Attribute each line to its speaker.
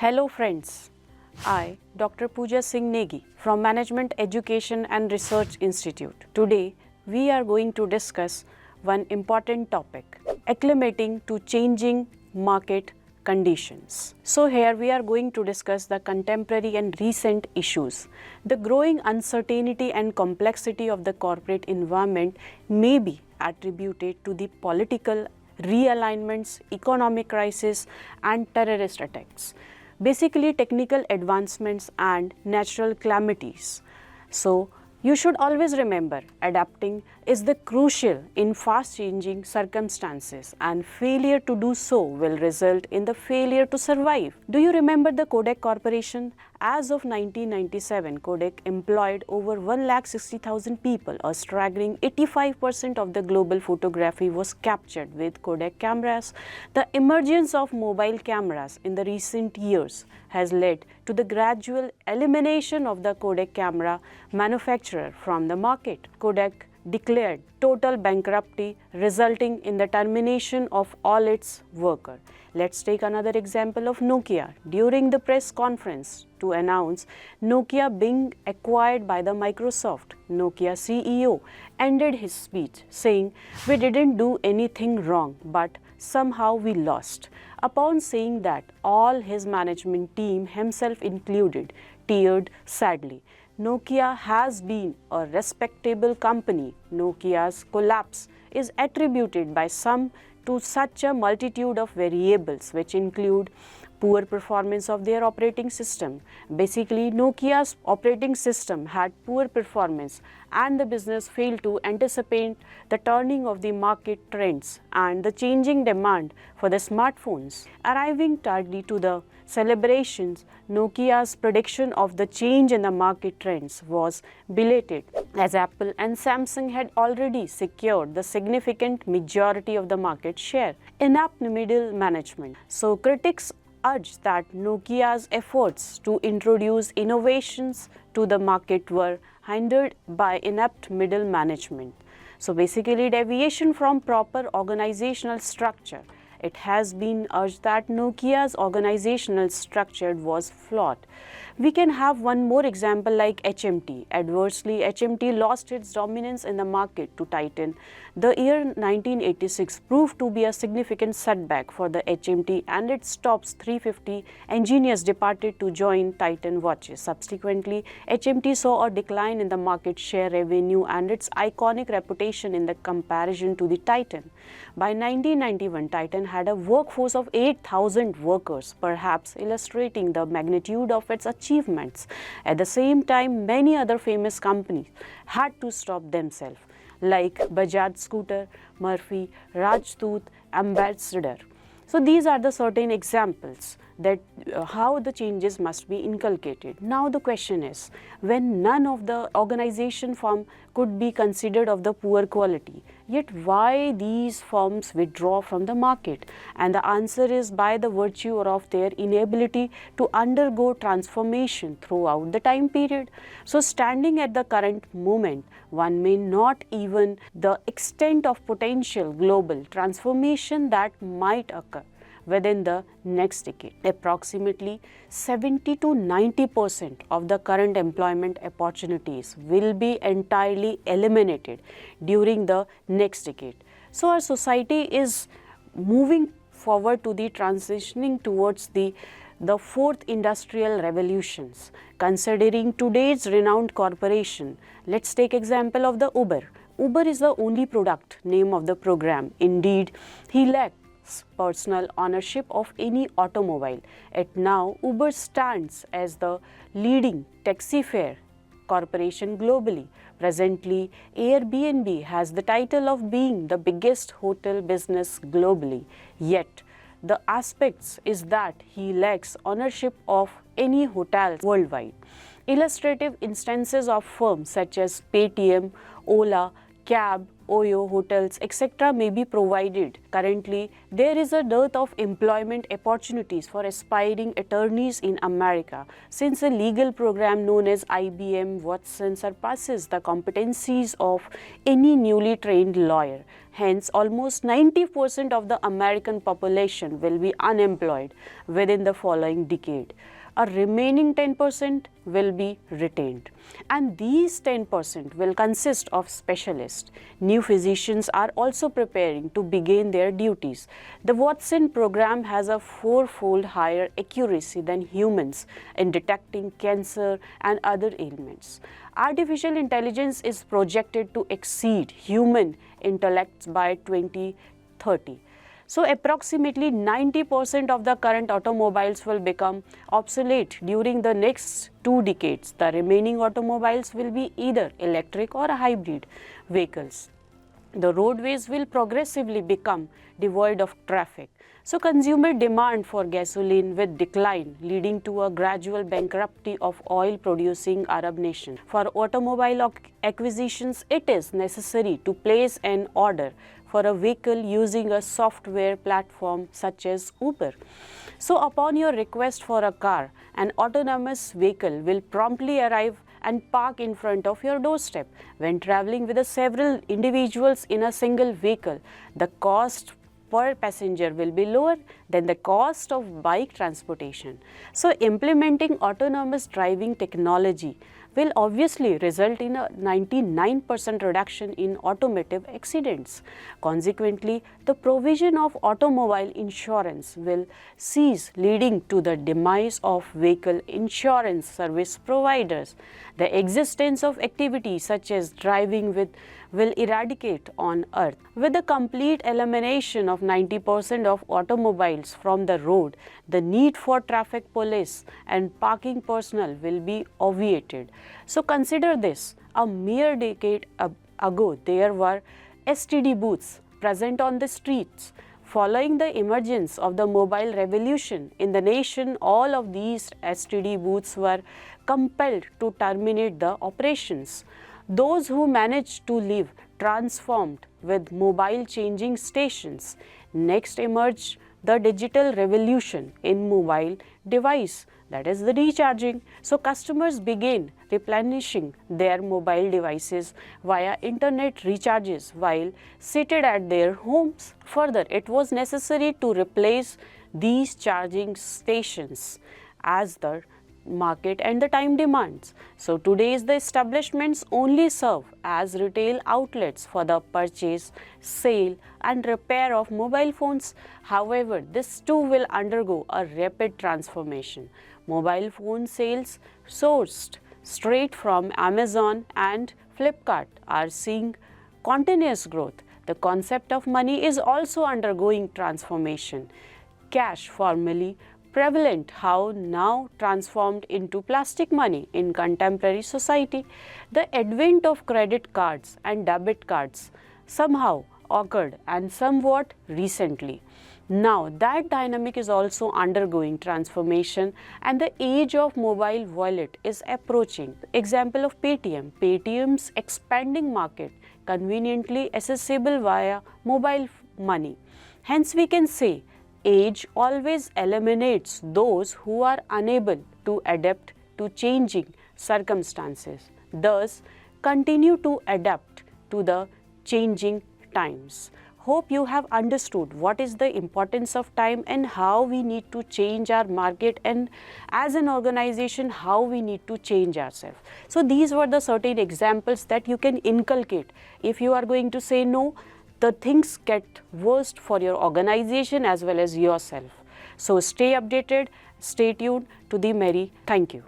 Speaker 1: Hello friends, I, Dr. Pooja Singh Negi from Management Education and Research Institute. Today, we are going to discuss one important topic, acclimating to changing market conditions. So here we are going to discuss the contemporary and recent issues. The growing uncertainty and complexity of the corporate environment may be attributed to the political realignments, economic crisis, and terrorist attacks. Basically technical advancements and natural calamities. So you should always remember adapting is the crucial in fast changing circumstances, and failure to do so will result in the failure to survive. Do you remember the Kodak Corporation? As of 1997, Kodak employed over 1,60,000 people. A staggering 85% of the global photography was captured with Kodak cameras. The emergence of mobile cameras in the recent years has led to the gradual elimination of the Kodak camera manufacturer from the market. Kodak declared total bankruptcy, resulting in the termination of all its workers. Let's take another example of Nokia. During the press conference to announce Nokia being acquired by the Microsoft, Nokia CEO ended his speech saying, "We didn't do anything wrong, but somehow we lost." Upon saying that, all his management team, himself included, teared sadly. Nokia has been a respectable company. Nokia's collapse is attributed by some to such a multitude of variables, which include poor performance of their operating system. Basically, Nokia's operating system had poor performance and the business failed to anticipate the turning of the market trends and the changing demand for the smartphones. Arriving tardily to the celebrations, Nokia's prediction of the change in the market trends was belated, as Apple and Samsung had already secured the significant majority of the market share. Inept middle management. So critics urged that Nokia's efforts to introduce innovations to the market were hindered by inept middle management. So basically deviation from proper organizational structure. It has been urged that Nokia's organizational structure was flawed. We can have one more example like HMT. Adversely, HMT lost its dominance in the market to Titan. The year 1986 proved to be a significant setback for the HMT, and its top 350 engineers departed to join Titan watches. Subsequently, HMT saw a decline in the market share, revenue, and its iconic reputation in the comparison to the Titan. By 1991, Titan had a workforce of 8,000 workers, perhaps illustrating the magnitude of its achievements. At the same time, many other famous companies had to stop themselves, like Bajaj Scooter, Murphy, Rajdoot, Ambassador. So these are the certain examples that how the changes must be inculcated. Now the question is, when none of the organization firm could be considered of the poor quality, yet why these firms withdraw from the market? And the answer is by the virtue of their inability to undergo transformation throughout the time period. So standing at the current moment, one may not even the extent of potential global transformation that might occur within the next decade. Approximately 70 to 90% of the current employment opportunities will be entirely eliminated during the next decade. So our society is moving forward to the transitioning towards the fourth industrial revolutions. Considering today's renowned corporation, let's take example of the Uber. Uber is the only product name of the program. Indeed, he lacks personal ownership of any automobile. Yet now, Uber stands as the leading taxi fare corporation globally. Presently, Airbnb has the title of being the biggest hotel business globally. Yet, the aspects is that he lacks ownership of any hotels worldwide. Illustrative instances of firms such as Paytm, Ola, Cab, OYO, hotels, etc. may be provided. Currently, there is a dearth of employment opportunities for aspiring attorneys in America, since a legal program known as IBM Watson surpasses the competencies of any newly trained lawyer. Hence, almost 90% of the American population will be unemployed within the following decade. A remaining 10% will be retained, and these 10% will consist of specialists. New physicians are also preparing to begin their duties. The Watson program has a fourfold higher accuracy than humans in detecting cancer and other ailments. Artificial intelligence is projected to exceed human intellects by 2030. So approximately 90% of the current automobiles will become obsolete during the next 2 decades. The remaining automobiles will be either electric or hybrid vehicles. The roadways will progressively become devoid of traffic. So consumer demand for gasoline will decline, leading to a gradual bankruptcy of oil-producing Arab nations. For automobile acquisitions, it is necessary to place an order for a vehicle using a software platform such as Uber. So upon your request for a car, an autonomous vehicle will promptly arrive and park in front of your doorstep. When traveling with several individuals in a single vehicle, the cost per passenger will be lower than the cost of bike transportation. So implementing autonomous driving technology will obviously result in a 99% reduction in automotive accidents. Consequently, the provision of automobile insurance will cease, leading to the demise of vehicle insurance service providers. The existence of activities such as driving will eradicate on earth. With the complete elimination of 90% of automobiles from the road, the need for traffic police and parking personnel will be obviated. So consider this, a mere decade ago there were STD booths present on the streets. Following the emergence of the mobile revolution in the nation, all of these STD booths were compelled to terminate the operations. Those who managed to live transformed with mobile changing stations. Next emerged the digital revolution in mobile device, that is the recharging. So customers began replenishing their mobile devices via internet recharges while seated at their homes. Further, it was necessary to replace these charging stations as the market and the time demands. So today's the establishments only serve as retail outlets for the purchase, sale and repair of mobile phones. However, this too will undergo a rapid transformation. Mobile phone sales sourced straight from Amazon and Flipkart are seeing continuous growth. The concept of money is also undergoing transformation. Cash, formerly prevalent, how now transformed into plastic money in contemporary society. The advent of credit cards and debit cards somehow occurred and somewhat recently. Now that dynamic is also undergoing transformation and the age of mobile wallet is approaching. Example of Paytm. Paytm's expanding market conveniently accessible via mobile money. Hence we can say age always eliminates those who are unable to adapt to changing circumstances. Thus, continue to adapt to the changing times. Hope you have understood what is the importance of time and how we need to change our market, and as an organization how we need to change ourselves. So these were the certain examples that you can inculcate. If you are going to say no, the things get worst for your organization as well as yourself. So stay updated, stay tuned to the MER-E. Thank you.